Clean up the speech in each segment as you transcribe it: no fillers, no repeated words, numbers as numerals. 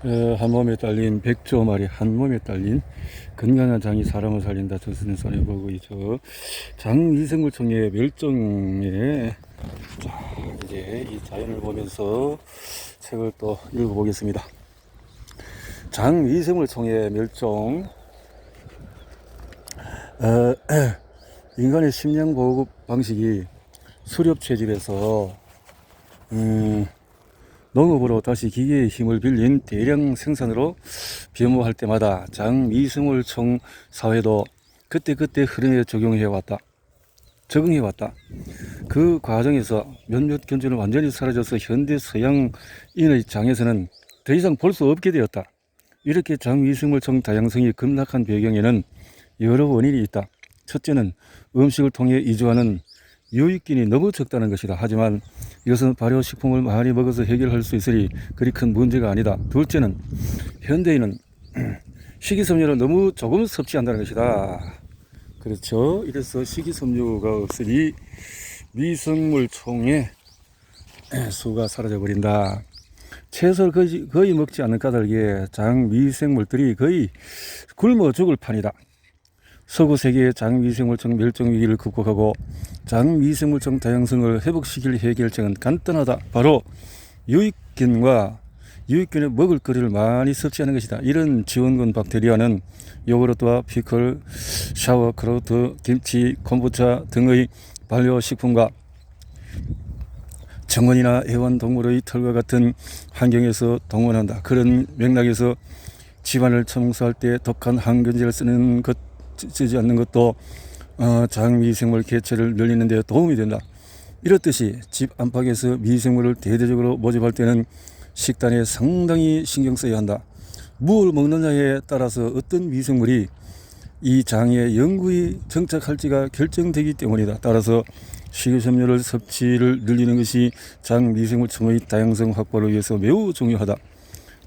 한 몸에 딸린 백조 말이 한 몸에 딸린 건강한 장이 사람을 살린다. 저스는 손해보고 있죠. 장미생물청의 멸종에 이제 이 자연을 보면서 책을 또 읽어보겠습니다. 장미생물청의 멸종. 인간의 식량 보급 방식이 수렵 채집에서 농업으로 다시 기계의 힘을 빌린 대량 생산으로 변모할 때마다 장미생물청 사회도 그때그때 흐름에 적응해왔다. 그 과정에서 몇몇 견주는 완전히 사라져서 현대 서양인의 장에서는 더 이상 볼 수 없게 되었다. 이렇게 장미생물청 다양성이 급락한 배경에는 여러 원인이 있다. 첫째는 음식을 통해 이주하는 유익균이 너무 적다는 것이다. 하지만 이것은 발효식품을 많이 먹어서 해결할 수 있으니 그리 큰 문제가 아니다. 둘째는 현대인은 식이섬유를 너무 조금 섭취한다는 것이다. 그렇죠. 이래서 식이섬유가 없으니 미생물총의 수가 사라져버린다. 채소를 거의 먹지 않는 까닭에 장미생물들이 거의 굶어 죽을 판이다. 서구 세계의 장미생물청 멸종 위기를 극복하고 장미생물청 다양성을 회복시킬 해결책은 간단하다. 바로 유익균의 먹을거리를 많이 섭취하는 것이다. 이런 지원군 박테리아는 요구르트와 피클, 샤워크라우트, 김치, 콤부차 등의 발효식품과 정원이나 애완동물의 털과 같은 환경에서 동원한다. 그런 맥락에서 집안을 청소할 때 독한 항균제를 쓰지 않는 것도 장미생물 개체를 늘리는 데 도움이 된다. 이렇듯이 집 안팎에서 미생물을 대대적으로 모집할 때는 식단에 상당히 신경 써야 한다. 무엇을 먹느냐에 따라서 어떤 미생물이 이 장에 영구히 정착할지가 결정되기 때문이다. 따라서 식이섬유를 섭취를 늘리는 것이 장미생물청의 다양성 확보를 위해서 매우 중요하다.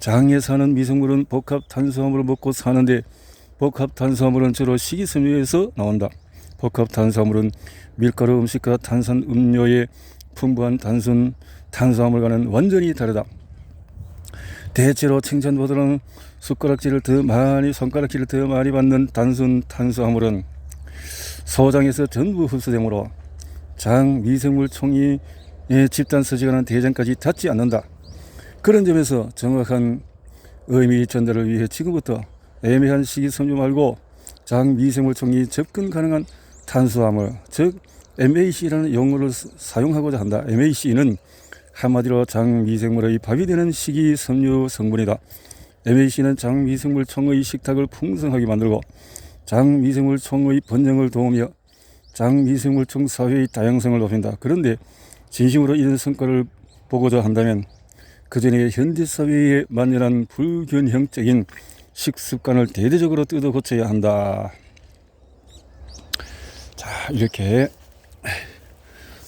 장에 사는 미생물은 복합 탄수화물을 먹고 사는데 복합 탄수화물은 주로 식이섬유에서 나온다. 복합 탄수화물은 밀가루 음식과 탄산 음료의 풍부한 단순 탄수화물과는 완전히 다르다. 대체로 칭찬보다는 손가락질을 더 많이 받는 단순 탄수화물은 소장에서 전부 흡수되므로 장 미생물총의 집단 서식하는 대장까지 닿지 않는다. 그런 점에서 정확한 의미 전달을 위해 지금부터 애매한 식이섬유 말고 장 미생물총이 접근 가능한 탄수화물, 즉 MAC라는 용어를 사용하고자 한다. MAC는 한마디로 장미생물의 밥이 되는 식이섬유 성분이다. MAC는 장미생물총의 식탁을 풍성하게 만들고 장미생물총의 번영을 도우며 장미생물총 사회의 다양성을 높인다. 그런데 진심으로 이런 성과를 보고자 한다면 그전에 현대사회에 만연한 불균형적인 식습관을 대대적으로 뜯어 고쳐야 한다. 자, 이렇게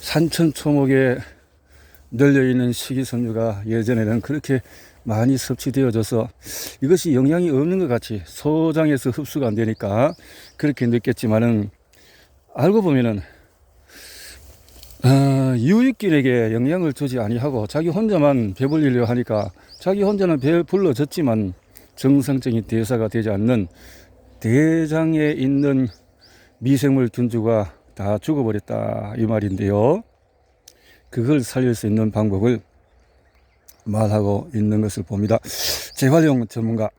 산천초목에 널려있는 식이섬유가 예전에는 그렇게 많이 섭취되어져서 이것이 영양이 없는 것 같이 소장에서 흡수가 안 되니까 그렇게 느꼈지만은 알고 보면은 유익균에게 영향을 주지 아니하고 자기 혼자만 배불리려 하니까 자기 혼자는 배불러졌지만 정상적인 대사가 되지 않는 대장에 있는 미생물 균주가 다 죽어버렸다 이 말인데요. 그걸 살릴 수 있는 방법을 말하고 있는 것을 봅니다. 재활용 전문가.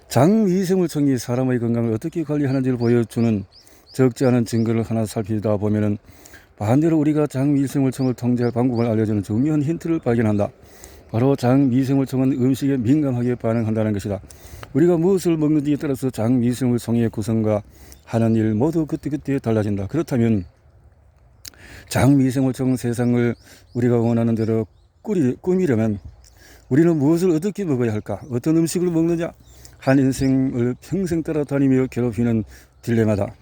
장미생물청이 사람의 건강을 어떻게 관리하는지를 보여주는 적지 않은 증거를 하나 살피다 보면은 반대로 우리가 장미생물청을 통제할 방법을 알려주는 중요한 힌트를 발견한다. 바로 장미생물청은 음식에 민감하게 반응한다는 것이다. 우리가 무엇을 먹는지에 따라서 장미생물청의 구성과 하는 일 모두 그때그때 달라진다. 그렇다면 장미생물청 세상을 우리가 원하는 대로 꾸미려면 우리는 무엇을 어떻게 먹어야 할까? 어떤 음식을 먹느냐? 한 인생을 평생 따라다니며 괴롭히는 딜레마다.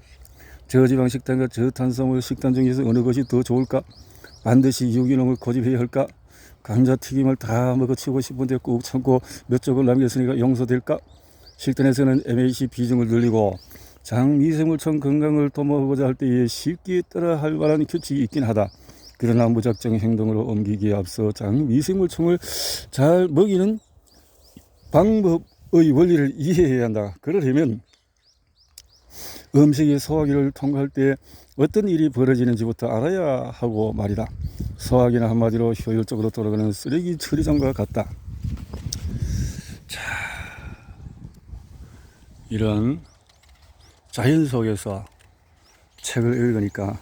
저지방 식단과 저탄수화물 식단 중에서 어느 것이 더 좋을까? 반드시 유기농을 고집해야 할까? 감자튀김을 다 먹어치우고 싶은데 꾹 참고 몇 쪽을 남겼으니까 용서될까? 식단에서는 MAC 비중을 늘리고 장미생물청 건강을 도모하고자 할 때에 쉽게 따라할 만한 규칙이 있긴 하다. 그러나 무작정 행동으로 옮기기에 앞서 장미생물청을 잘 먹이는 방법의 원리를 이해해야 한다. 그러려면 음식이 소화기를 통과할 때 어떤 일이 벌어지는지부터 알아야 하고 말이다. 소화기는 한마디로 효율적으로 돌아가는 쓰레기 처리장과 같다. 자, 이런 자연 속에서 책을 읽으니까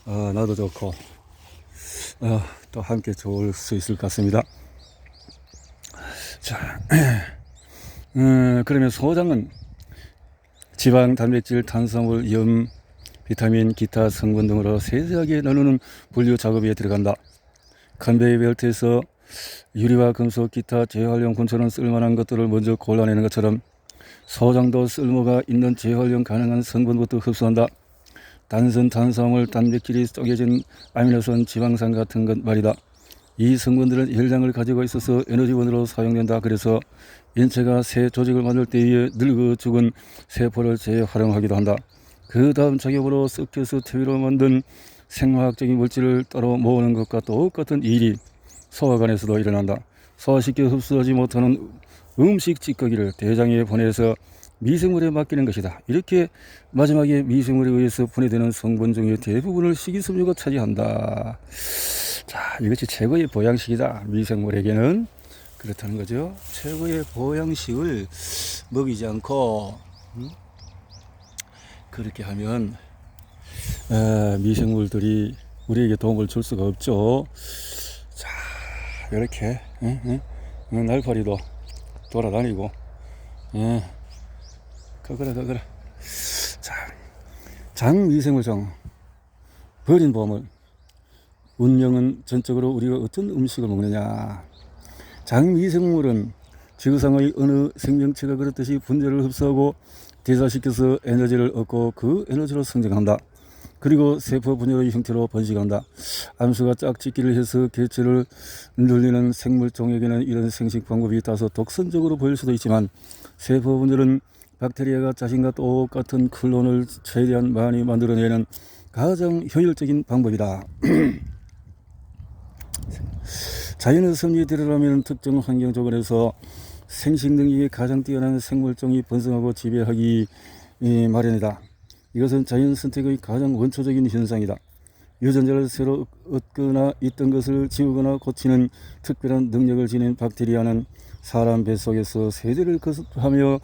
나도 좋고 또 함께 좋을 수 있을 것 같습니다. 자, 그러면 소장은 지방, 단백질, 탄수화물, 염, 비타민, 기타 성분 등으로 세세하게 나누는 분류 작업에 들어간다. 컨베이어 벨트에서 유리와 금속, 기타 재활용품처럼 쓸만한 것들을 먼저 골라내는 것처럼 소장도 쓸모가 있는 재활용 가능한 성분부터 흡수한다. 단순 탄수화물, 단백질이 쪼개진 아미노산, 지방산 같은 것 말이다. 이 성분들은 혈장을 가지고 있어서 에너지원으로 사용된다. 그래서 인체가 새 조직을 만들 때에 늙어 죽은 세포를 재활용하기도 한다. 그 다음 작업으로 섞여서 퇴비로 만든 생화학적인 물질을 따로 모으는 것과 똑같은 일이 소화관에서도 일어난다. 소화시켜 흡수하지 못하는 음식 찌꺼기를 대장에 보내서 미생물에 맡기는 것이다. 이렇게 마지막에 미생물에 의해서 분해되는 성분 중의 대부분을 식이섬유가 차지한다. 자, 이것이 최고의 보양식이다. 미생물에게는 그렇다는 거죠. 최고의 보양식을 먹이지 않고 그렇게 하면 미생물들이 우리에게 도움을 줄 수가 없죠. 자, 이렇게 날파리도 돌아다니고 그거라. 자, 장미생물종 버린 보물. 운명은 전적으로 우리가 어떤 음식을 먹느냐. 장미생물은 지구상의 어느 생명체가 그렇듯이 분자를 흡수하고 대사시켜서 에너지를 얻고 그 에너지로 성장한다. 그리고 세포 분열의 형태로 번식한다. 암수가 짝짓기를 해서 개체를 늘리는 생물종에게는 이런 생식 방법이 다소 독선적으로 보일 수도 있지만 세포 분열은 박테리아가 자신과 똑같은 클론을 최대한 많이 만들어내는 가장 효율적인 방법이다. 자연의 섭리대로라면 특정 환경 조건에서 생식 능력이 가장 뛰어난 생물종이 번성하고 지배하기 마련이다. 이것은 자연 선택의 가장 원초적인 현상이다. 유전자를 새로 얻거나 있던 것을 지우거나 고치는 특별한 능력을 지닌 박테리아는 사람 뱃속에서 세대를 거듭하며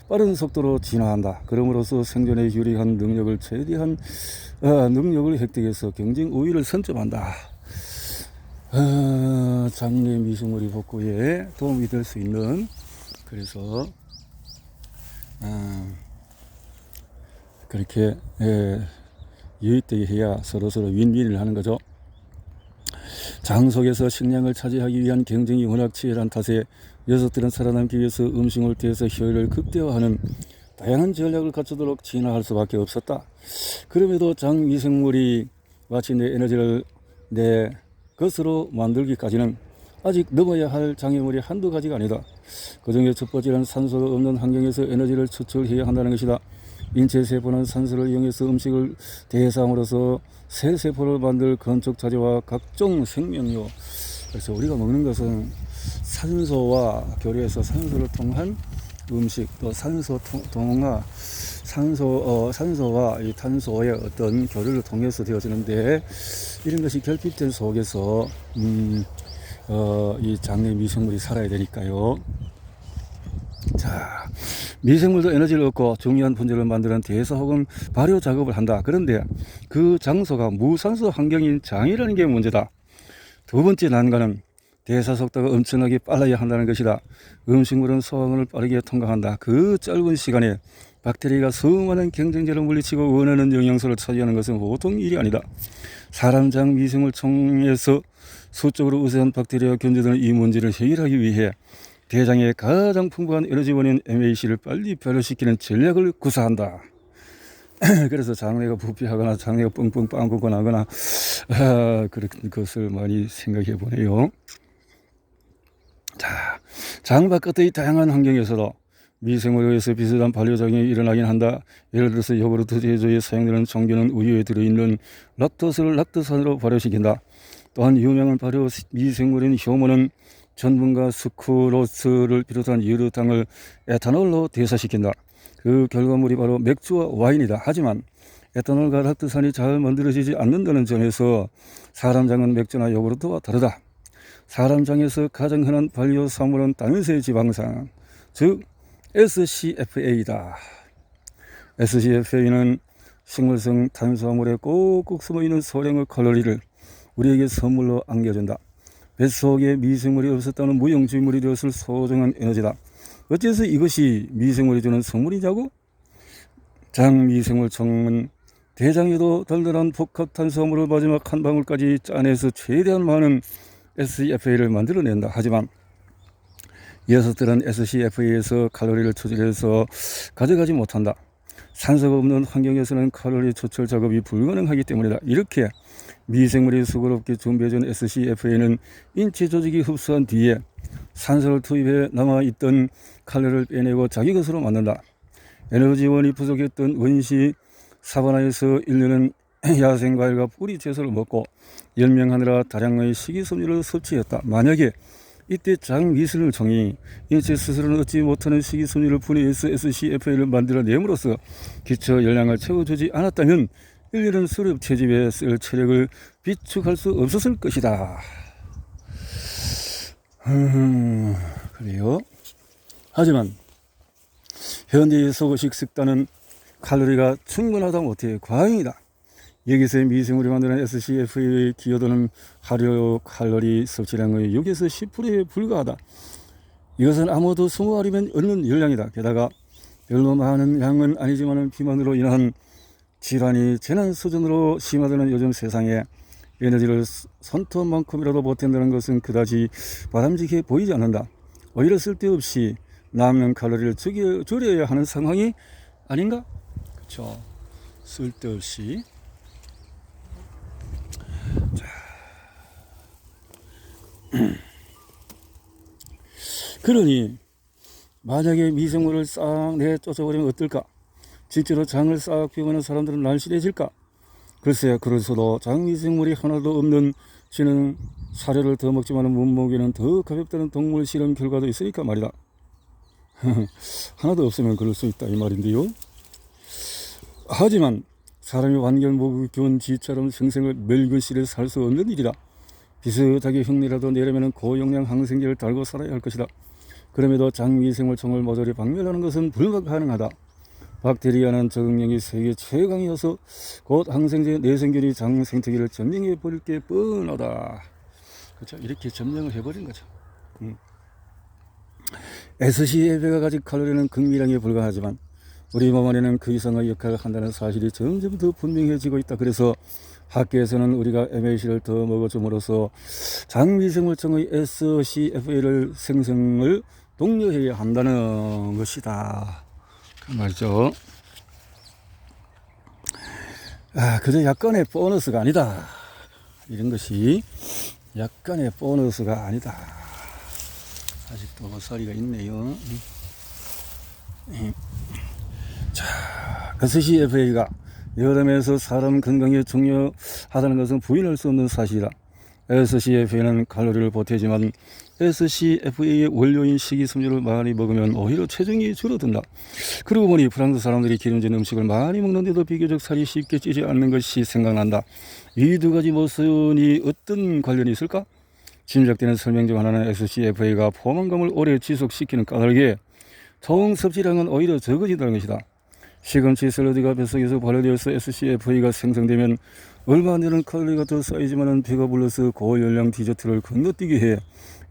빠른 속도로 진화한다. 그럼으로써 생존에 유리한 능력을 최대한 능력을 획득해서 경쟁 우위를 선점한다. 장내 미생물이 복구에 도움이 될 수 있는, 그래서 그렇게 유익되게 해야 서로서로 윈윈을 하는 거죠. 장 속에서 식량을 차지하기 위한 경쟁이 워낙 치열한 탓에 녀석들은 살아남기 위해서 음식을 대해서 효율을 극대화하는 다양한 전략을 갖추도록 진화할 수밖에 없었다. 그럼에도 장 미생물이 마치 내 에너지를 내 것으로 만들기까지는 아직 넘어야 할 장애물이 한두 가지가 아니다. 그중에 첫 번째는 산소가 없는 환경에서 에너지를 추출해야 한다는 것이다. 인체 세포는 산소를 이용해서 음식을 대상으로서 새 세포를 만들 건축 자재와 각종 생명료, 그래서 우리가 먹는 것은 산소와 교류해서 산소를 통한 음식, 또 산소와 이 탄소의 어떤 교류를 통해서 되어지는데, 이런 것이 결핍된 속에서 이 장내 미생물이 살아야 되니까요. 자, 미생물도 에너지를 얻고 중요한 분자를 만드는 대사 혹은 발효 작업을 한다. 그런데 그 장소가 무산소 환경인 장이라는 게 문제다. 두 번째 난관은 대사 속도가 엄청나게 빨라야 한다는 것이다. 음식물은 소화관을 빠르게 통과한다. 그 짧은 시간에 박테리아가 수많은 경쟁자를 물리치고 원하는 영양소를 차지하는 것은 보통 일이 아니다. 사람 장 미생물총에서 수적으로 우세한 박테리아가 견제되는 이 문제를 해결하기 위해 대장의 가장 풍부한 에너지원인 MAC를 빨리 발효시키는 전략을 구사한다. 그래서 장내가 부피하거나 장내가 뻥뻥 빵꾸가 나거나 그런 것을 많이 생각해 보네요. 자, 장 바깥의 다양한 환경에서도 미생물에 의해서 비슷한 발효작용이 일어나긴 한다. 예를 들어서 요구르트 제조에 사용되는 종균은 우유에 들어있는 락토스를 락토산으로 발효시킨다. 또한 유명한 발효 미생물인 효모는 전분과 스크로스를 비롯한 여러 당을 에탄올로 대사시킨다. 그 결과물이 바로 맥주와 와인이다. 하지만 에탄올과 락토산이 잘 만들어지지 않는다는 점에서 사람장은 맥주나 요구르트와 다르다. 사람장에서 가장 흔한 발효산물은 단세 지방산, 즉 SCFA이다. SCFA는 식물성 탄수화물에 꼭꼭 숨어있는 소량의 칼로리를 우리에게 선물로 안겨준다. 뱃속에 미생물이 없었다는 무용지물이 되었을 소중한 에너지다. 어째서 이것이 미생물이 주는 선물이냐고? 장미생물청은 대장에도 달달한 복합 탄수화물을 마지막 한 방울까지 짜내서 최대한 많은 SCFA를 만들어낸다. 하지만 이 녀석들은 SCFA에서 칼로리를 추출해서 가져가지 못한다. 산소가 없는 환경에서는 칼로리 추출 작업이 불가능하기 때문이다. 이렇게 미생물이 수고롭게 준비해준 SCFA는 인체 조직이 흡수한 뒤에 산소를 투입해 남아있던 칼로리를 빼내고 자기 것으로 만든다. 에너지원이 부족했던 원시 사바나에서 1년은 야생과일과 뿌리 채소를 먹고 연명하느라 다량의 식이섬유를 섭취했다. 만약에 이때 장미생물청이 인체 스스로는 얻지 못하는 식이섬유를 분해해서 SCFA를 만들어냄으로써 기초 열량을 채워주지 않았다면 1년은 수렵 채집에 쓸 체력을 비축할 수 없었을 것이다. 그래요. 하지만 현대의 소고식 식단은 칼로리가 충분하다 못해 과잉이다. 여기서 미생물이 만드는 SCFA에 기여되는 하루 칼로리 섭취량의 6에서 10%에 불과하다. 이것은 아무도 20알이면 얻는 열량이다. 게다가 별로 많은 양은 아니지만 비만으로 인한 질환이 재난 수준으로 심화되는 요즘 세상에 에너지를 손톱만큼이라도 보탠다는 것은 그다지 바람직해 보이지 않는다. 오히려 쓸데없이 남는 칼로리를 줄여야 하는 상황이 아닌가? 그렇죠. 쓸데없이. 자. 그러니 만약에 미생물을 싹 내쫓아버리면 어떨까? 실제로 장을 싹 비우는 사람들은 날씬해질까? 글쎄, 그래서도 장미생물이 하나도 없는 쥐는 사료를 더 먹지만 몸무게는 더 가볍다는 동물 실험 결과도 있으니까 말이다. 하나도 없으면 그럴 수 있다 이 말인데요. 하지만 사람이 완결목이 겨운 쥐처럼 생생을 멸근실에 살 수 없는 일이다. 비슷하게 흉내라도 내려면 고용량 항생제를 달고 살아야 할 것이다. 그럼에도 장미생물청을 모조리 박멸하는 것은 불가능하다. 박테리아는 적응력이 세계 최강이어서 곧 항생제 내생균이 장 생태계를 점령해 버릴 게 뻔하다. 그렇죠. 이렇게 점령을 해버린 거죠. SCFA가 가진 칼로리는 극미량에 불과하지만 우리 몸 안에는 그 이상의 역할을 한다는 사실이 점점 더 분명해지고 있다. 그래서 학계에서는 우리가 MAC를 더 먹어줌으로써 장미생물청의 SCFA를 생성을 독려해야 한다는 것이다. 그 말이죠. 그저 약간의 보너스가 아니다. 이런 것이 약간의 보너스가 아니다. 아직도 소리가 있네요. 자, SCFA가 여름에서 사람 건강에 중요하다는 것은 부인할 수 없는 사실이다. SCFA는 칼로리를 보태지만 SCFA의 원료인 식이섬유를 많이 먹으면 오히려 체중이 줄어든다. 그러고 보니 프랑스 사람들이 기름진 음식을 많이 먹는데도 비교적 살이 쉽게 찌지 않는 것이 생각난다. 이 두 가지 모순이 어떤 관련이 있을까? 짐작되는 설명 중 하나는 SCFA가 포만감을 오래 지속시키는 까닭에 총 섭취량은 오히려 적어진다는 것이다. 시금치 샐러드가 뱃속에서 발효되어서 SCFA가 생성되면 얼마 안 되는 칼로리가 더 쌓이지만 배가 불러서 고열량 디저트를 건너뛰게 해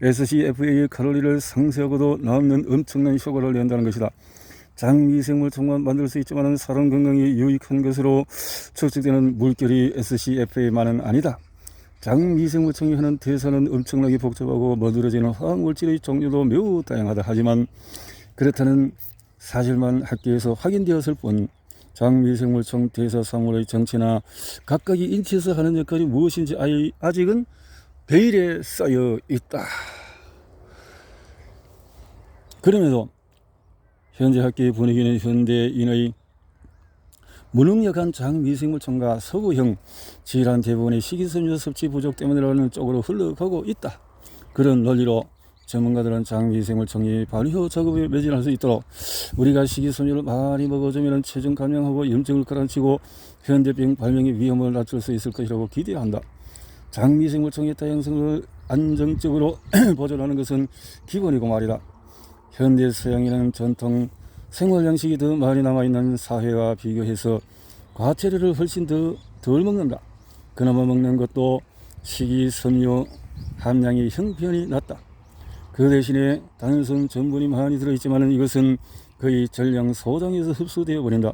SCFA의 칼로리를 상쇄하고도 남는 엄청난 효과를 낸다는 것이다. 장미생물청만 만들 수 있지만 사람 건강에 유익한 것으로 측정되는 물결이 SCFA만은 아니다. 장미생물청이 하는 대사는 엄청나게 복잡하고 머드러지는 화학물질의 종류도 매우 다양하다. 하지만 그렇다는 사실만 학계에서 확인되었을 뿐 장미생물청 대사상물의 정체나 각각이 인체에서 하는 역할이 무엇인지 아직은 베일에 쌓여 있다. 그럼에도 현재 학계의 분위기는 현대인의 무능력한 장미생물청과 서구형 질환 대부분의 식이섬유 섭취 부족 때문이라는 쪽으로 흘러가고 있다. 그런 논리로 전문가들은 장미생물청이 발효 작업에 매진할 수 있도록 우리가 식이섬유를 많이 먹어주면 체중 감량하고 염증을 가라앉히고 현대병 발병의 위험을 낮출 수 있을 것이라고 기대한다. 장미생물청의 다양성을 안정적으로 보존하는 것은 기본이고 말이다. 현대 서양인은 전통 생활 양식이 더 많이 남아있는 사회와 비교해서 과태료를 훨씬 더 덜 먹는다. 그나마 먹는 것도 식이섬유 함량이 형편이 낮다. 그 대신에 단순 전분이 많이 들어있지만 이것은 거의 전량 소장에서 흡수되어 버린다.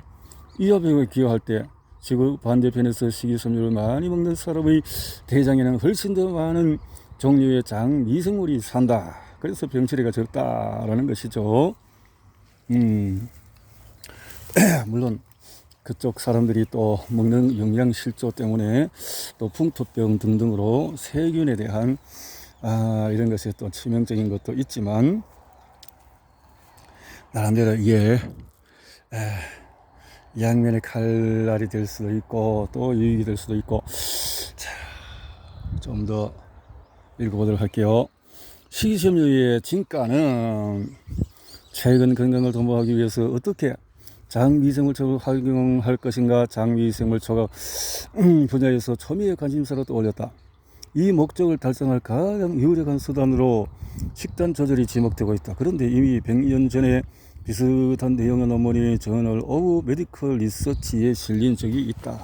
이화병에 기여할 때 지구 반대편에서 식이섬유를 많이 먹는 사람의 대장에는 훨씬 더 많은 종류의 장미생물이 산다. 그래서 병치레가 적다라는 것이죠. 물론 그쪽 사람들이 또 먹는 영양실조 때문에 또 풍토병 등등으로 세균에 대한 이런 것이 또 치명적인 것도 있지만 나름대로 이게 양면의 칼날이 될 수도 있고 또 유익이 될 수도 있고. 자, 좀 더 읽어보도록 할게요. 식이섬유의 진가는 최근 건강을 도모하기 위해서 어떻게 장미생물초를 활용할 것인가 장미생물초가 분야에서 초미의 관심사로 떠올렸다. 이 목적을 달성할 가장 유력한 수단으로 식단 조절이 지목되고 있다. 그런데 이미 100년 전에 비슷한 내용의 논문이 저널 오브 메디컬 리서치에 실린 적이 있다.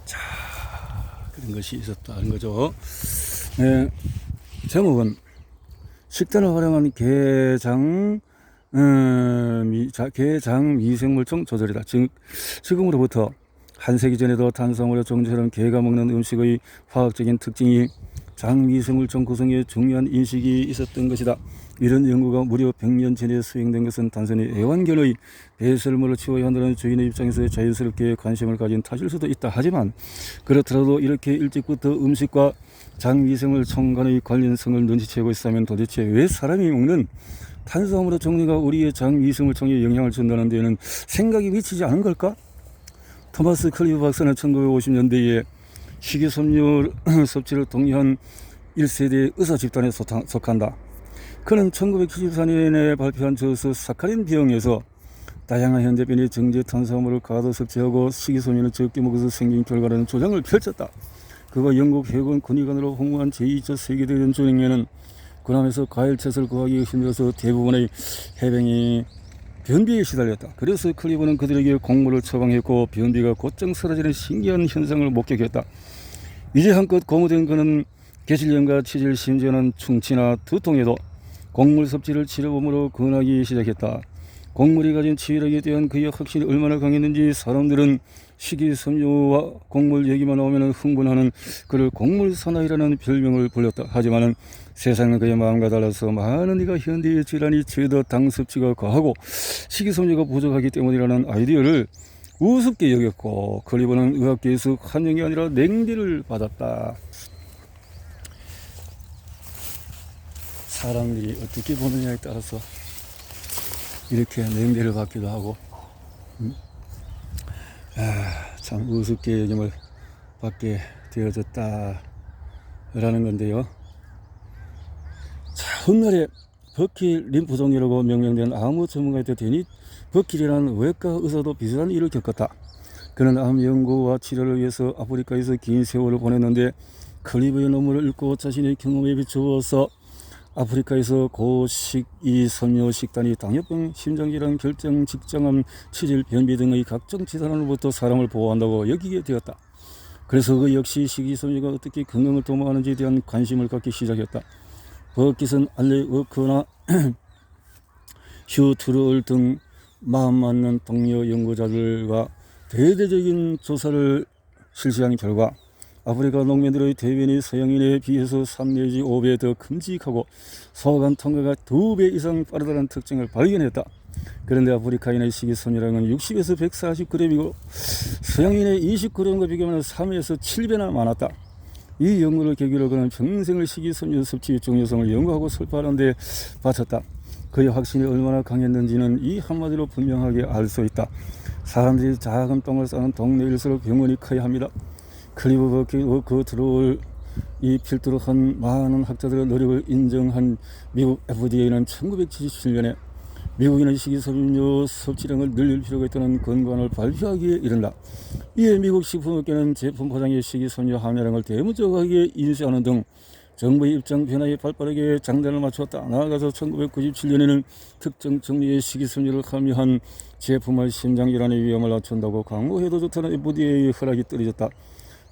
자, 그런 것이 있었다는 거죠. 네, 제목은 식단을 활용한 게장 미생물청 조절이다. 지금으로부터 한 세기 전에도 탄수화물의 종처럼 게가 먹는 음식의 화학적인 특징이 장미생물청 구성에 중요한 인식이 있었던 것이다. 이런 연구가 무려 100년 전에 수행된 것은 단순히 애완견의 배설물을 치워야 한다는 주인의 입장에서 자연스럽게 관심을 가진 탓일 수도 있다. 하지만 그렇더라도 이렇게 일찍부터 음식과 장미생물청 간의 관련성을 눈치채고 있다면 도대체 왜 사람이 먹는 탄수화물의 종류가 우리의 장미생물청에 영향을 준다는 데에는 생각이 미치지 않은 걸까? 토마스 클리브 박사는 1950년대에 식이섬유 섭취를 독려한 1세대 의사 집단에 속한다. 그는 1974년에 발표한 저서 사카린 병에서 다양한 현대병의 정제 탄수화물을 과도 섭취하고 식이섬유는 적게 먹어서 생긴 결과라는 주장을 펼쳤다. 그가 영국 해군 군의관으로 홍보한 제2차 세계대전 중에는 군함에서 과일채소를 구하기 힘들어서 대부분의 해병이 변비에 시달렸다. 그래서 클리브는 그들에게 곡물을 처방했고 변비가 곧장 사라지는 신기한 현상을 목격했다. 이제 한껏 고무된 그는 개실염과 치질 심지어는 충치나 두통에도 곡물 섭취를 치료법으로 권하기 시작했다. 곡물이 가진 치유력에 대한 그의 확신이 얼마나 강했는지 사람들은 식이섬유와 곡물 얘기만 나오면 흥분하는 그를 곡물 사나이라는 별명을 불렸다. 하지만 세상은 그의 마음과 달라서 많은 이가 현대의 질환이 죄다 당 섭취가 과하고 식이섬유가 부족하기 때문이라는 아이디어를 우습게 여겼고 클리브는 의학계에서 환영이 아니라 냉대를 받았다. 사람들이 어떻게 보느냐에 따라서 이렇게 냉대를 받기도 하고 참 우습게 여김을 받게 되어졌다 라는 건데요. 자, 훗날에 버킬 림프종이라고 명명된 암의 전문가가 되니 버킬이라는 외과 의사도 비슷한 일을 겪었다. 그는 암 연구와 치료를 위해서 아프리카에서 긴 세월을 보냈는데 클리브의 논문을 읽고 자신의 경험에 비추어서 아프리카에서 고식이섬유 식단이 당뇨병, 심장질환, 결정, 직장암, 치질, 변비 등의 각종 질환으로부터 사람을 보호한다고 여기게 되었다. 그래서 그 역시 식이섬유가 어떻게 건강을 도모하는지에 대한 관심을 갖기 시작했다. 버킷은 알레워크나 휴 트루얼 등 마음 맞는 동료 연구자들과 대대적인 조사를 실시한 결과 아프리카 농민들의 대변이 서양인에 비해서 3 내지 5배 더 큼직하고 소관 통과가 2배 이상 빠르다는 특징을 발견했다. 그런데 아프리카인의 식이섬유량은 60에서 140g이고 서양인의 20g과 비교하면 3에서 7배나 많았다. 이 연구를 계기로 그는 평생을 식이섬유 섭취의 중요성을 연구하고 설파하는 데 바쳤다. 그의 확신이 얼마나 강했는지는 이 한마디로 분명하게 알 수 있다. 사람들이 작은 똥을 싸는 동네일수록 병원이 커야 합니다. 클리브 그 들어올 이 필두로 한 많은 학자들의 노력을 인정한 미국 FDA는 1977년에 미국인의 식이섬유 섭취량을 늘릴 필요가 있다는 권고안을 발표하기에 이른다. 이에 미국 식품업계는 제품 포장에 식이섬유 함유량을 대문짝하게 인쇄하는 등 정부의 입장 변화에 발빠르게 장단을 맞추었다. 나아가서 1997년에는 특정 종류의 식이섬유를 함유한 제품의 심장질환의 위험을 낮춘다고 광고해도 좋다는 FDA의 허락이 떨어졌다.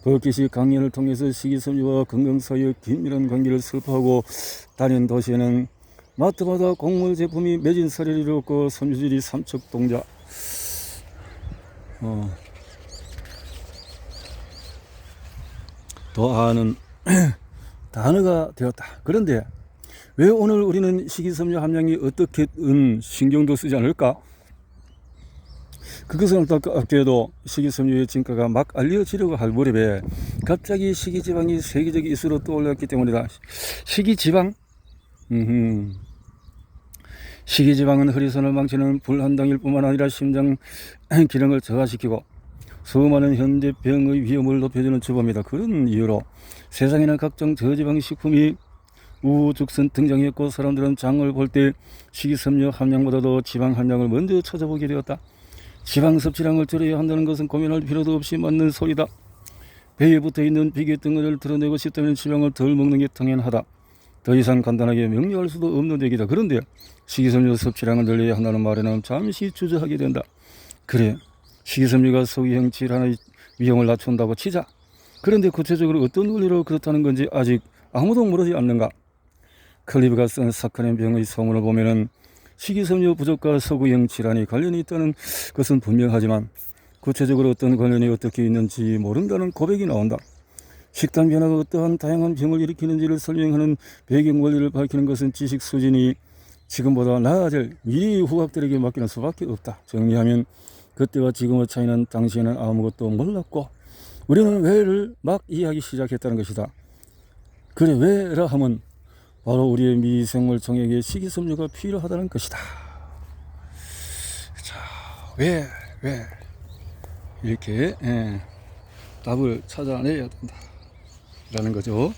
버킷이 강연을 통해서 식이섬유와 건강 사이의 긴밀한 관계를 설파하고 다른 도시에는 마트마다 곡물 제품이 매진 사례를 이루었고 섬유질이 삼척동자 더하는 단어가 되었다. 그런데 왜 오늘 우리는 식이섬유 함량이 어떻게든 신경도 쓰지 않을까? 그것은 안타깝게도 식이섬유의 진가가 막 알려지려고 할 무렵에 갑자기 식이지방이 세계적 이슈로 떠올랐기 때문이다. 식이지방? 식이지방은 혈액순환을 망치는 불한당일 뿐만 아니라 심장 기능을 저하시키고 수많은 현대 병의 위험을 높여주는 주범이다. 그런 이유로 세상에는 각종 저지방 식품이 우후죽순 등장했고 사람들은 장을 볼 때 식이섬유 함량보다도 지방 함량을 먼저 찾아보게 되었다. 지방 섭취량을 줄여야 한다는 것은 고민할 필요도 없이 맞는 소리다. 배에 붙어있는 비계 덩어리를 드러내고 싶다면 지방을 덜 먹는 게 당연하다. 더 이상 간단하게 명료할 수도 없는 얘기다. 그런데 식이섬유 섭취량을 늘려야 한다는 말에는 잠시 주저하게 된다. 그래, 식이섬유가 소위형 질환의 위험을 낮춘다고 치자. 그런데 구체적으로 어떤 원리로 그렇다는 건지 아직 아무도 모르지 않는가? 클리브가 쓴 사카린 병의 소문을 보면은 식이섬유 부족과 소위형 질환이 관련이 있다는 것은 분명하지만 구체적으로 어떤 관련이 어떻게 있는지 모른다는 고백이 나온다. 식단 변화가 어떠한 다양한 병을 일으키는지를 설명하는 배경 원리를 밝히는 것은 지식 수준이 지금보다 나아질 미래 후학들에게 맡기는 수밖에 없다. 정리하면 그때와 지금의 차이는 당시에는 아무것도 몰랐고 우리는 왜를 막 이해하기 시작했다는 것이다. 그래, 왜라 하면 바로 우리의 미생물 종에게 식이섬유가 필요하다는 것이다. 자, 왜 이렇게 답을 찾아내야 된다 라는 거죠.